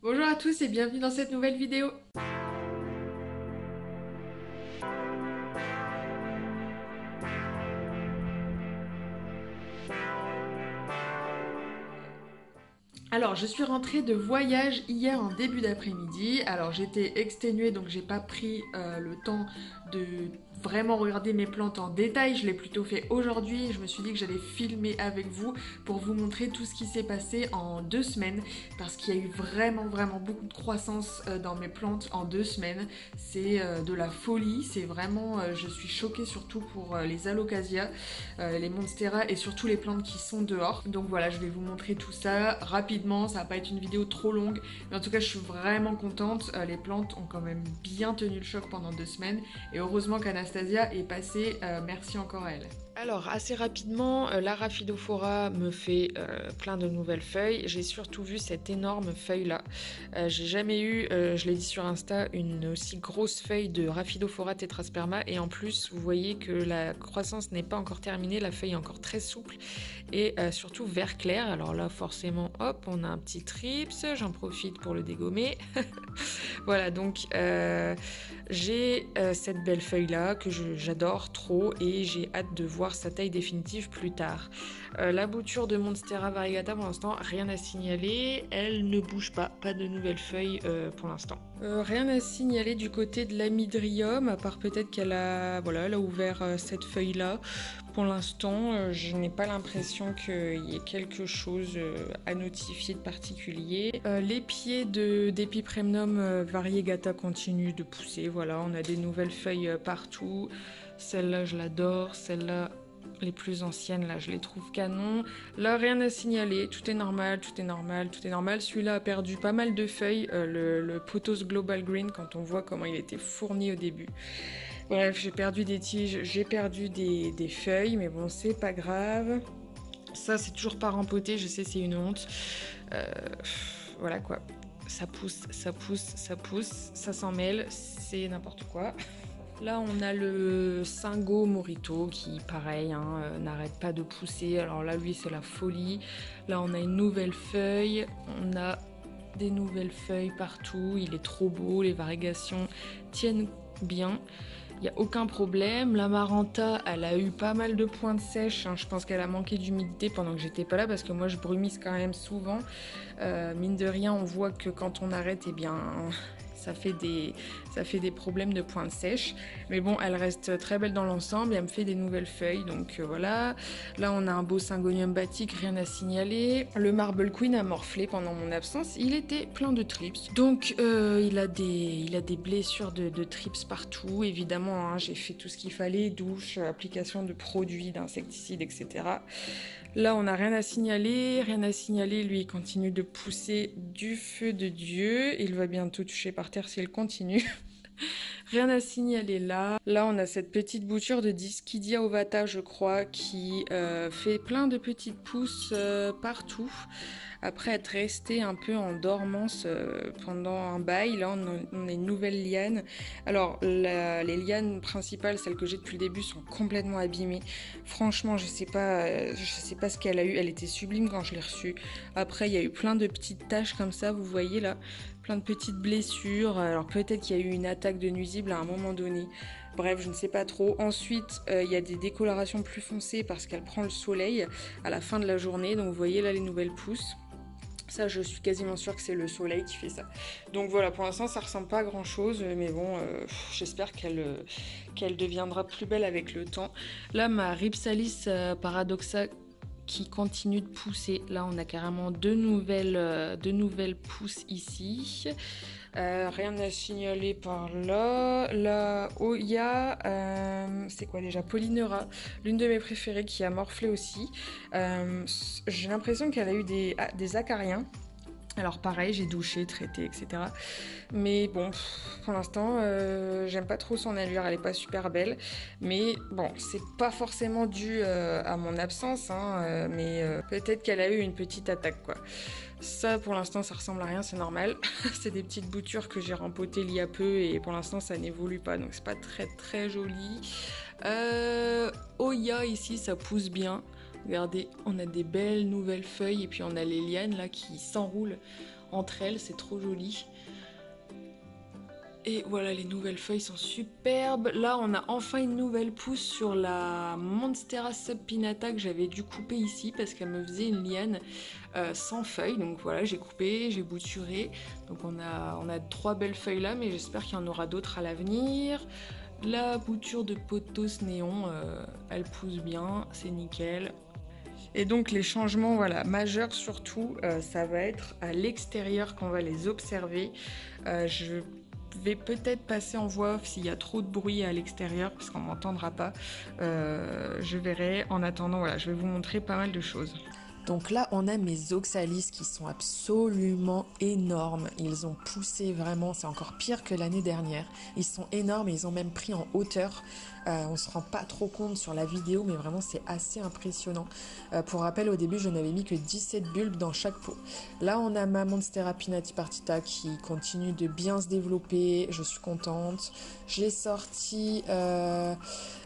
Bonjour à tous et bienvenue dans cette nouvelle vidéo. Alors, je suis rentrée de voyage hier en début d'après-midi. Alors, j'étais exténuée, donc j'ai pas pris le temps de vraiment regarder mes plantes en détail. Je l'ai plutôt fait aujourd'hui. Je me suis dit que j'allais filmer avec vous pour vous montrer tout ce qui s'est passé en 2 semaines, parce qu'il y a eu vraiment beaucoup de croissance dans mes plantes en 2 semaines. C'est de la folie. C'est vraiment, je suis choquée surtout pour les alocasias, les monstera et surtout les plantes qui sont dehors. Donc voilà, je vais vous montrer tout ça rapidement, ça va pas être une vidéo trop longue, mais en tout cas je suis vraiment contente. Les plantes ont quand même bien tenu le choc pendant 2 semaines et heureusement qu'Anastasia est passée, merci encore à elle. Alors, assez rapidement, la Rhaphidophora me fait plein de nouvelles feuilles. J'ai surtout vu cette énorme feuille-là. J'ai jamais eu, je l'ai dit sur Insta, une aussi grosse feuille de Rhaphidophora tetrasperma. Et en plus, vous voyez que la croissance n'est pas encore terminée. La feuille est encore très souple et surtout vert clair. Alors là, forcément, hop, on a un petit trips. J'en profite pour le dégommer. Voilà, donc j'ai cette belle feuille là que j'adore trop et j'ai hâte de voir sa taille définitive plus tard. La bouture de Monstera variegata, pour l'instant rien à signaler, elle ne bouge pas de nouvelles feuilles pour l'instant. Rien à signaler du côté de l'amydrium, à part peut-être qu'elle a, voilà, elle a ouvert cette feuille là. Pour l'instant, je n'ai pas l'impression qu'il y ait quelque chose à notifier de particulier. Les pieds d'Epipremnum variegata continuent de pousser. Voilà, on a des nouvelles feuilles partout. Celle-là, je l'adore. Celle-là, les plus anciennes, là, je les trouve canon. Là, rien à signaler. Tout est normal, tout est normal, tout est normal. Celui-là a perdu pas mal de feuilles. Le Pothos Global Green, quand on voit comment il était fourni au début. Bref, j'ai perdu des tiges, j'ai perdu des feuilles, mais bon, c'est pas grave. Ça, c'est toujours pas rempoté, je sais, c'est une honte. Euh, voilà quoi. Ça pousse, ça pousse, ça pousse, ça s'en mêle, c'est n'importe quoi. Là, on a le Singo Morito qui, pareil, n'arrête pas de pousser. Alors là, lui, c'est la folie. Là, on a une nouvelle feuille. On a des nouvelles feuilles partout. Il est trop beau. Les varigations tiennent bien. Il n'y a aucun problème. La Maranta, elle a eu pas mal de pointes sèches. Je pense qu'elle a manqué d'humidité pendant que j'étais pas là parce que moi je brumise quand même souvent. Mine de rien, on voit que quand on arrête, eh bien, ça fait des problèmes de pointes sèches. Mais bon, elle reste très belle dans l'ensemble et elle me fait des nouvelles feuilles. Donc voilà. Là, on a un beau Syngonium batique, rien à signaler. Le Marble Queen a morflé pendant mon absence. Il était plein de trips. Donc il a des blessures de trips partout. Évidemment, j'ai fait tout ce qu'il fallait. Douche, application de produits, d'insecticides, etc. Là, on n'a rien à signaler, rien à signaler. Lui, il continue de pousser du feu de Dieu. Il va bientôt toucher par terre s'il continue. Rien à signaler là. Là, on a cette petite bouture de Dischidia ovata, je crois, qui fait plein de petites pousses partout. Après être resté un peu en dormance pendant un bail, là on a une nouvelle liane. Alors les lianes principales, celles que j'ai depuis le début, sont complètement abîmées. Franchement, je sais pas ce qu'elle a eu. Elle était sublime quand je l'ai reçue. Après, il y a eu plein de petites taches comme ça, vous voyez là, plein de petites blessures. Alors peut-être qu'il y a eu une attaque de nuisible à un moment donné. Bref, je ne sais pas trop. Ensuite, il y a des décolorations plus foncées parce qu'elle prend le soleil à la fin de la journée. Donc vous voyez là les nouvelles pousses. Ça, je suis quasiment sûre que c'est le soleil qui fait ça. Donc voilà, pour l'instant, ça ressemble pas à grand chose, mais bon, j'espère qu'elle deviendra plus belle avec le temps. Là, ma Rhipsalis paradoxa qui continue de pousser. Là, on a carrément deux nouvelles pousses ici. Rien à signaler par là. Là, Oya, c'est quoi déjà? Polynera, l'une de mes préférées qui a morflé aussi. J'ai l'impression qu'elle a eu des acariens. Alors pareil, j'ai douché, traité, etc. Mais bon, pour l'instant, j'aime pas trop son allure, elle est pas super belle. Mais bon, c'est pas forcément dû à mon absence, mais peut-être qu'elle a eu une petite attaque, quoi. Ça, pour l'instant, ça ressemble à rien, c'est normal. C'est des petites boutures que j'ai rempotées il y a peu et pour l'instant, ça n'évolue pas, donc c'est pas très très joli. Oya, ici, ça pousse bien. Regardez, on a des belles nouvelles feuilles et puis on a les lianes là qui s'enroulent entre elles, c'est trop joli. Et voilà, les nouvelles feuilles sont superbes. Là, on a enfin une nouvelle pousse sur la Monstera subpinnata que j'avais dû couper ici parce qu'elle me faisait une liane sans feuilles. Donc voilà, j'ai coupé, j'ai bouturé. Donc on a 3 belles feuilles là, mais j'espère qu'il y en aura d'autres à l'avenir. La bouture de pothos néon, elle pousse bien, c'est nickel. Et donc les changements majeurs surtout, ça va être à l'extérieur qu'on va les observer. Je vais peut-être passer en voix off s'il y a trop de bruit à l'extérieur parce qu'on m'entendra pas. Je verrai. En attendant, voilà, je vais vous montrer pas mal de choses. Donc là, on a mes oxalis qui sont absolument énormes. Ils ont poussé vraiment, c'est encore pire que l'année dernière. Ils sont énormes et ils ont même pris en hauteur. On se rend pas trop compte sur la vidéo, mais vraiment c'est assez impressionnant. Pour rappel, au début, je n'avais mis que 17 bulbes dans chaque pot. Là, on a ma Monstera pinnati partita qui continue de bien se développer. Je suis contente. J'ai sorti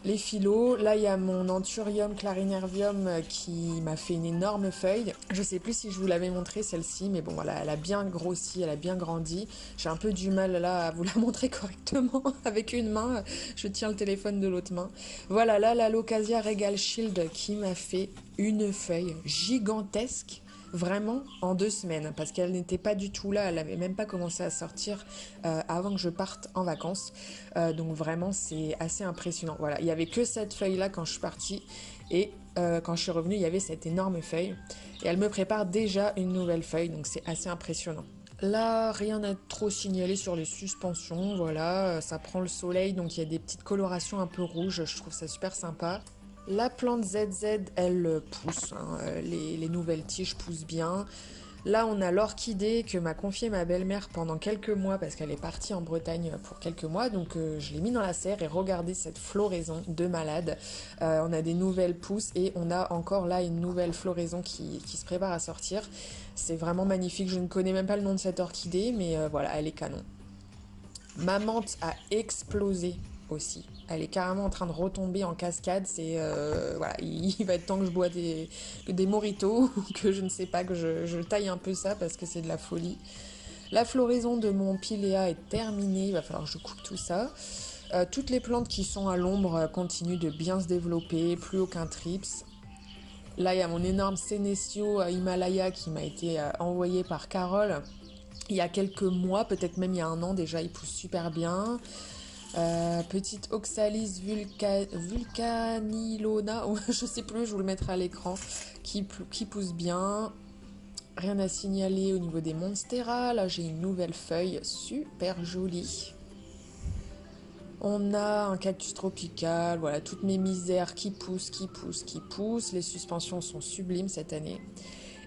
les phyllos. Là, il y a mon Anthurium clarinervium qui m'a fait une énorme feuille. Je sais plus si je vous l'avais montré celle-ci, mais bon voilà, elle a bien grossi, elle a bien grandi. J'ai un peu du mal là à vous la montrer correctement avec une main. Je tiens le téléphone de l'autre main. Voilà, là, la Locassia Regal Shield qui m'a fait une feuille gigantesque. Vraiment en 2 semaines parce qu'elle n'était pas du tout là, elle n'avait même pas commencé à sortir avant que je parte en vacances, donc vraiment c'est assez impressionnant. Voilà, il n'y avait que cette feuille là quand je suis partie et quand je suis revenue il y avait cette énorme feuille et elle me prépare déjà une nouvelle feuille, donc c'est assez impressionnant. Là, rien à trop signaler sur les suspensions, voilà, ça prend le soleil, donc il y a des petites colorations un peu rouges, je trouve ça super sympa. La plante ZZ, elle pousse, hein, les nouvelles tiges poussent bien. Là, on a l'orchidée que m'a confiée ma belle-mère pendant quelques mois parce qu'elle est partie en Bretagne pour quelques mois. Donc, je l'ai mis dans la serre et regardez cette floraison de malade. On a des nouvelles pousses et on a encore là une nouvelle floraison qui se prépare à sortir. C'est vraiment magnifique. Je ne connais même pas le nom de cette orchidée, mais voilà, elle est canon. Ma menthe a explosé aussi. Elle est carrément en train de retomber en cascade. C'est voilà, il va être temps que je bois des mojitos ou que je ne sais pas, que je taille un peu ça parce que c'est de la folie. La floraison de mon pilea est terminée. Il va falloir que je coupe tout ça. Toutes les plantes qui sont à l'ombre continuent de bien se développer. Plus aucun trips. Là, il y a mon énorme Senecio Himalaya qui m'a été envoyé par Carole il y a quelques mois, peut-être même il y a 1 an déjà. Il pousse super bien. Petite Oxalis vulcanilona, je sais plus, je vous le mettrai à l'écran, qui pousse bien. Rien à signaler au niveau des Monstera. Là, j'ai une nouvelle feuille super jolie. On a un cactus tropical, voilà, toutes mes misères qui poussent. Les suspensions sont sublimes cette année.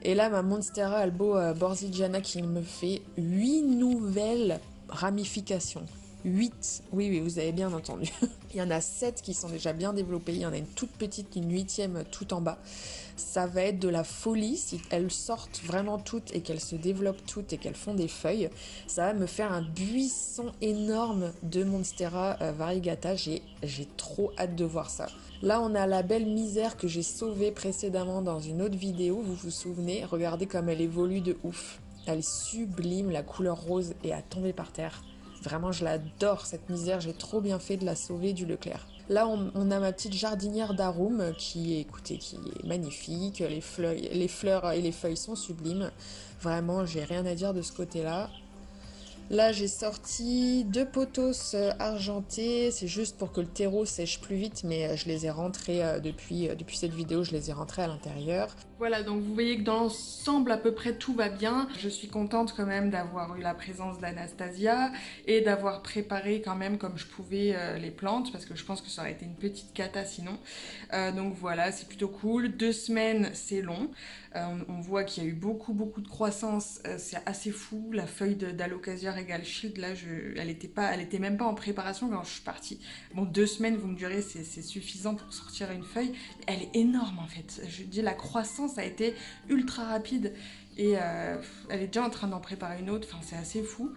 Et là, ma Monstera Albo Borzigiana qui me fait 8 nouvelles ramifications. 8, oui, vous avez bien entendu. Il y en a 7 qui sont déjà bien développées. Il y en a une toute petite, une 8e tout en bas. Ça va être de la folie si elles sortent vraiment toutes et qu'elles se développent toutes et qu'elles font des feuilles. Ça va me faire un buisson énorme de Monstera variegata. J'ai trop hâte de voir ça. Là, on a la belle misère que j'ai sauvée précédemment dans une autre vidéo. Vous vous souvenez? Regardez comme elle évolue de ouf. Elle est sublime, la couleur rose est à tomber par terre. Vraiment, je l'adore, cette misère. J'ai trop bien fait de la sauver du Leclerc. Là, on a ma petite jardinière d'Arum qui est magnifique. Les fleurs et les feuilles sont sublimes. Vraiment, j'ai rien à dire de ce côté-là. Là, j'ai sorti 2 pothos argentés. C'est juste pour que le terreau sèche plus vite, mais je les ai rentrés depuis cette vidéo. Je les ai rentrés à l'intérieur. Voilà, donc vous voyez que dans l'ensemble, à peu près tout va bien. Je suis contente quand même d'avoir eu la présence d'Anastasia et d'avoir préparé quand même comme je pouvais les plantes, parce que je pense que ça aurait été une petite cata sinon. Donc voilà, c'est plutôt cool. 2 semaines, c'est long. On voit qu'il y a eu beaucoup de croissance. C'est assez fou. La feuille d'Alocasia Regal Shield, là, elle était même pas en préparation quand je suis partie. Bon, 2 semaines, vous me direz, c'est suffisant pour sortir une feuille. Elle est énorme en fait. Je dis, la croissance a été ultra rapide et elle est déjà en train d'en préparer une autre, enfin c'est assez fou.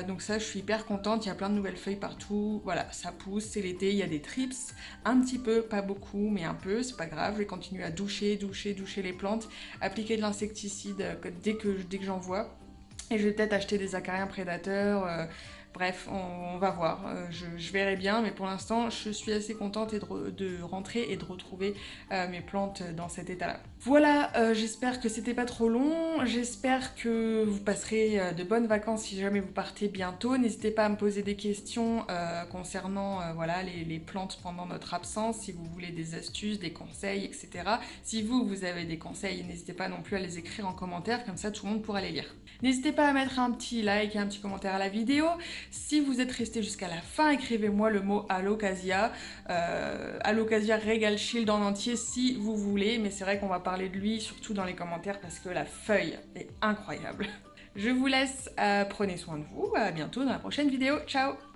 Donc ça, je suis hyper contente, il y a plein de nouvelles feuilles partout, voilà, ça pousse, c'est l'été, il y a des trips, un petit peu, pas beaucoup, mais un peu, c'est pas grave, je vais continuer à doucher les plantes, appliquer de l'insecticide dès que j'en vois. Et je vais peut-être acheter des acariens prédateurs. Bref, on va voir. Je verrai bien, mais pour l'instant, je suis assez contente de rentrer et de retrouver mes plantes dans cet état-là. Voilà, j'espère que c'était pas trop long. J'espère que vous passerez de bonnes vacances si jamais vous partez bientôt. N'hésitez pas à me poser des questions concernant voilà, les plantes pendant notre absence, si vous voulez des astuces, des conseils, etc. Si vous avez des conseils, n'hésitez pas non plus à les écrire en commentaire, comme ça tout le monde pourra les lire. N'hésitez pas à mettre un petit like et un petit commentaire à la vidéo. Si vous êtes resté jusqu'à la fin, écrivez-moi le mot Alocasia. Alocasia Regal Shield en entier si vous voulez, mais c'est vrai qu'on va parler de lui surtout dans les commentaires parce que la feuille est incroyable. Je vous laisse, prenez soin de vous, à bientôt dans la prochaine vidéo, ciao!